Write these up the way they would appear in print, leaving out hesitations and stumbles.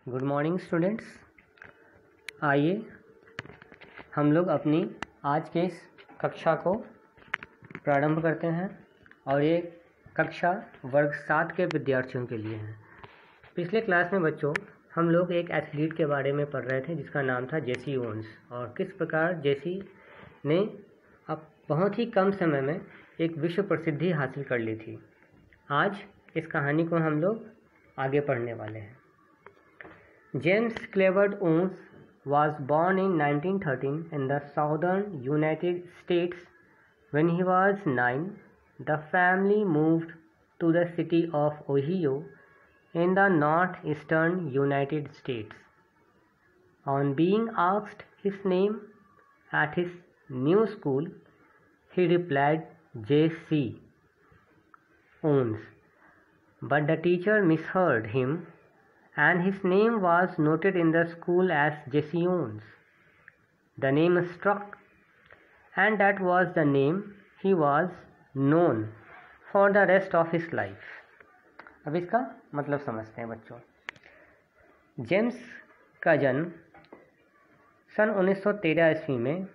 Good morning students. आइए हम लोग अपनी आज के इस कक्षा को प्रारंभ करते हैं और ये कक्षा वर्ग 7 के विद्यार्थियों के लिए है। पिछले क्लास में बच्चों हम लोग एक एथलीट के बारे में पढ़ रहे थे जिसका नाम था जेसी ओवेंस और किस प्रकार जेसी ने अब बहुत ही कम समय में एक विश्व प्रसिद्धि हासिल कर ली थी। आज इस कहानी को हम लोग आगे पढ़ने वाले हैं। James Cleveland Owens was born in 1913 in the southern United States. When he was 9, the family moved to the city of Ohio in the northeastern United States. On being asked his name at his new school, he replied J.C. Owens, but the teacher misheard him and his name was noted in the school as Jesse Owens. The name stuck, and that was the name he was known for the rest of his life. अब इसका मतलब समझते हैं बच्चों। James का जन्म सन 1913 ईस्वी में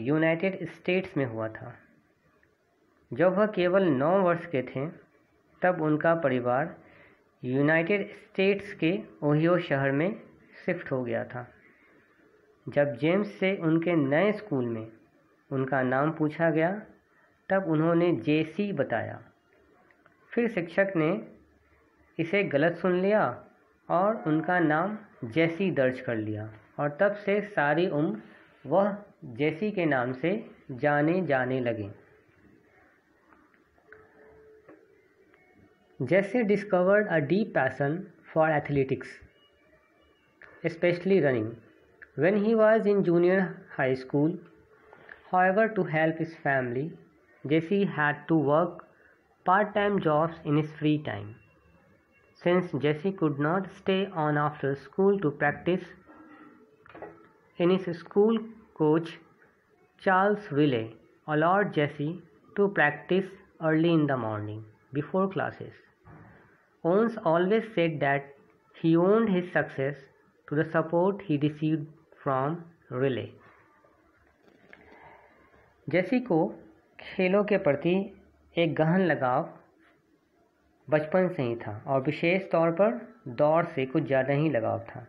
यूनाइटेड स्टेट्स में हुआ था। जब वह केवल 9 वर्ष के थे तब उनका परिवार यूनाइटेड स्टेट्स के ओहियो शहर में शिफ्ट हो गया था। जब जेम्स से उनके नए स्कूल में उनका नाम पूछा गया तब उन्होंने जेसी बताया। फिर शिक्षक ने इसे गलत सुन लिया और उनका नाम जेसी दर्ज कर लिया और तब से सारी उम्र वह जेसी के नाम से जाने लगे। Jesse discovered a deep passion for athletics, especially running, when he was in junior high school. However, to help his family, Jesse had to work part-time jobs in his free time. Since Jesse could not stay on after school to practice, in his school coach Charles Willey allowed Jesse to practice early in the morning before classes. Owens always said that he owed his success to the support he received from Riley. जेसी को खेलों के प्रति एक गहन लगाव बचपन से ही था और विशेष तौर पर दौड़ से कुछ ज़्यादा ही लगाव था।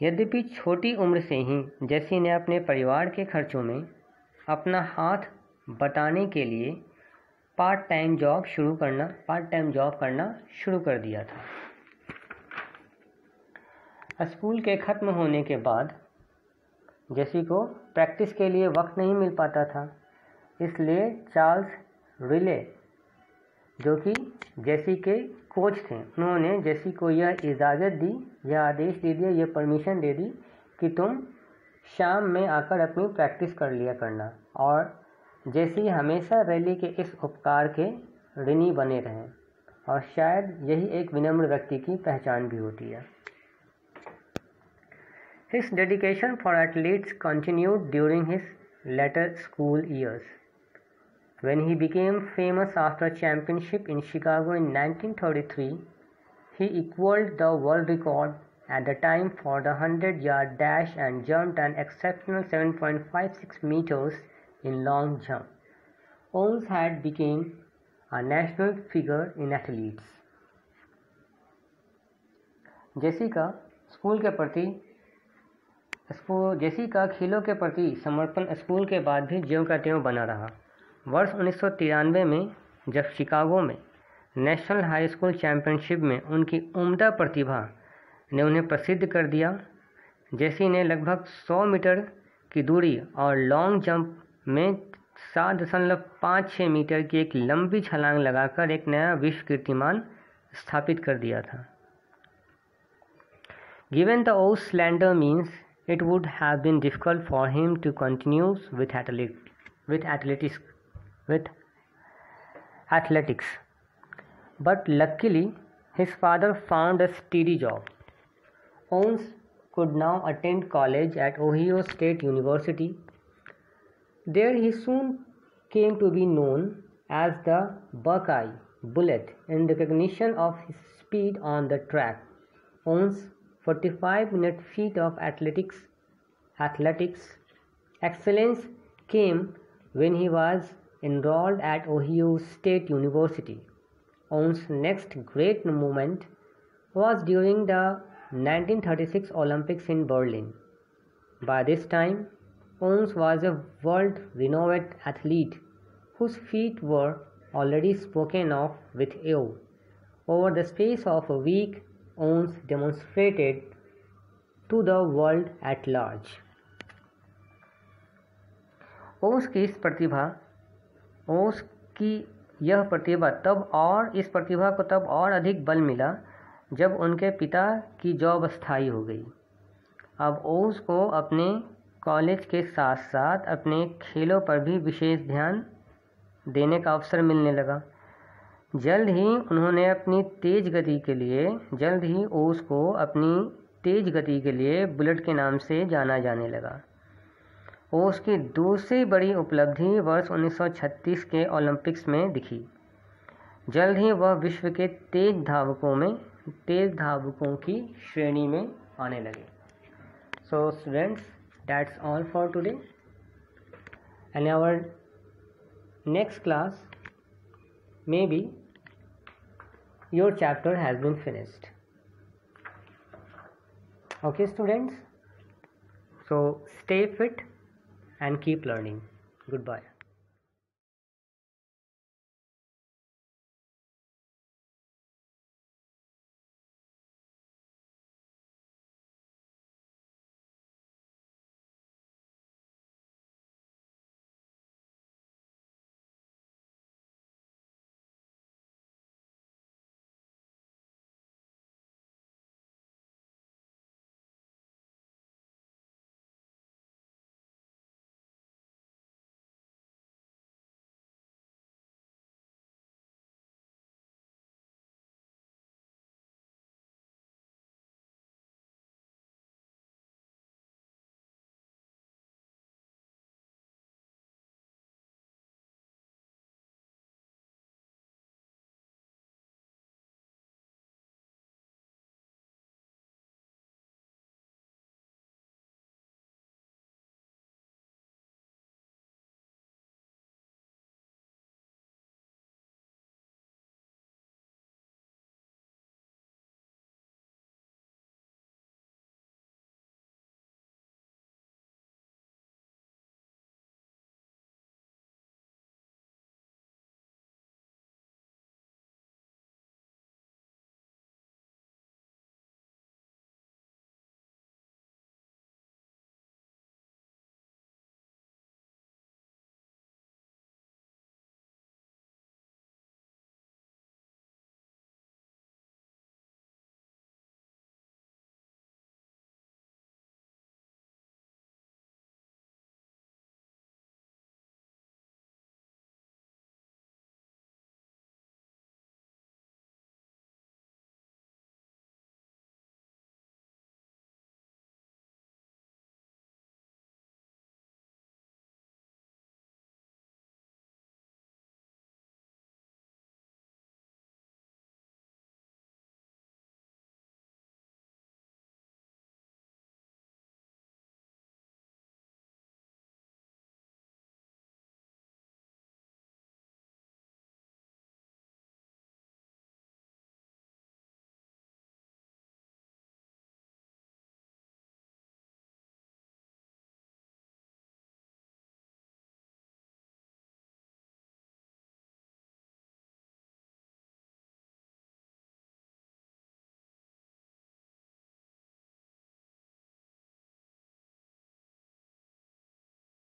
यद्यपि छोटी उम्र से ही जेसी ने अपने परिवार के खर्चों में अपना हाथ बटाने के लिए पार्ट टाइम जॉब करना शुरू कर दिया था। स्कूल के ख़त्म होने के बाद जेसी को प्रैक्टिस के लिए वक्त नहीं मिल पाता था, इसलिए चार्ल्स रिले जो कि जेसी के कोच थे, उन्होंने जेसी को यह इजाज़त दी, यह आदेश दे दिया, यह परमिशन दे दी कि तुम शाम में आकर अपनी प्रैक्टिस कर लिया करना और जेसी हमेशा रैली के इस उपकार के ऋणी बने रहें और शायद यही एक विनम्र व्यक्ति की पहचान भी होती है। His dedication for athletes continued during his later school years. When he became famous after a championship in Chicago in 1933, he equaled the world record at the time for the 100-yard dash and jumped an exceptional 7.56 meters in long jump. Owens had become a national figure in athletes. जेसी का खेलों के प्रति समर्पण school के बाद भी ज्यों का त्यों बना रहा। वर्ष 1993 में जब शिकागो में नेशनल हाई स्कूल चैंपियनशिप में उनकी उम्दा प्रतिभा ने उन्हें प्रसिद्ध कर दिया, जेसी ने लगभग 100 मीटर की दूरी और लॉन्ग जंप में 7.56 मीटर की एक लंबी छलांग लगाकर एक नया विश्व कीर्तिमान स्थापित कर दिया था। Given the O's slender means, it would have been difficult for him to continue with athletics, but luckily his father found a steady job. Owens could now attend college at Ohio State University. There he soon came to be known as the Buckeye Bullet in recognition of his speed on the track. Owens 45-minute feat of athletics excellence came when he was enrolled at Ohio State University. Owen's next great moment was during the 1936 Olympics in Berlin. By this time, Owens was a world-renowned athlete whose feat were already spoken of with awe. Over the space of a week, Owens demonstrated to the world at large. ओस की इस प्रतिभा को तब और अधिक बल मिला जब उनके पिता की जॉब अस्थायी हो गई। अब ओस को अपने कॉलेज के साथ साथ अपने खेलों पर भी विशेष ध्यान देने का अवसर मिलने लगा। जल्द ही ओस को अपनी तेज गति के लिए बुलेट के नाम से जाना जाने लगा। ओस की दूसरी बड़ी उपलब्धि वर्ष 1936 के ओलंपिक्स में दिखी। जल्द ही वह विश्व के तेज धावकों की श्रेणी में आने लगे। So students, that's all for today and our next class may be your chapter has been finished. Okay students, so stay fit and keep learning. Goodbye.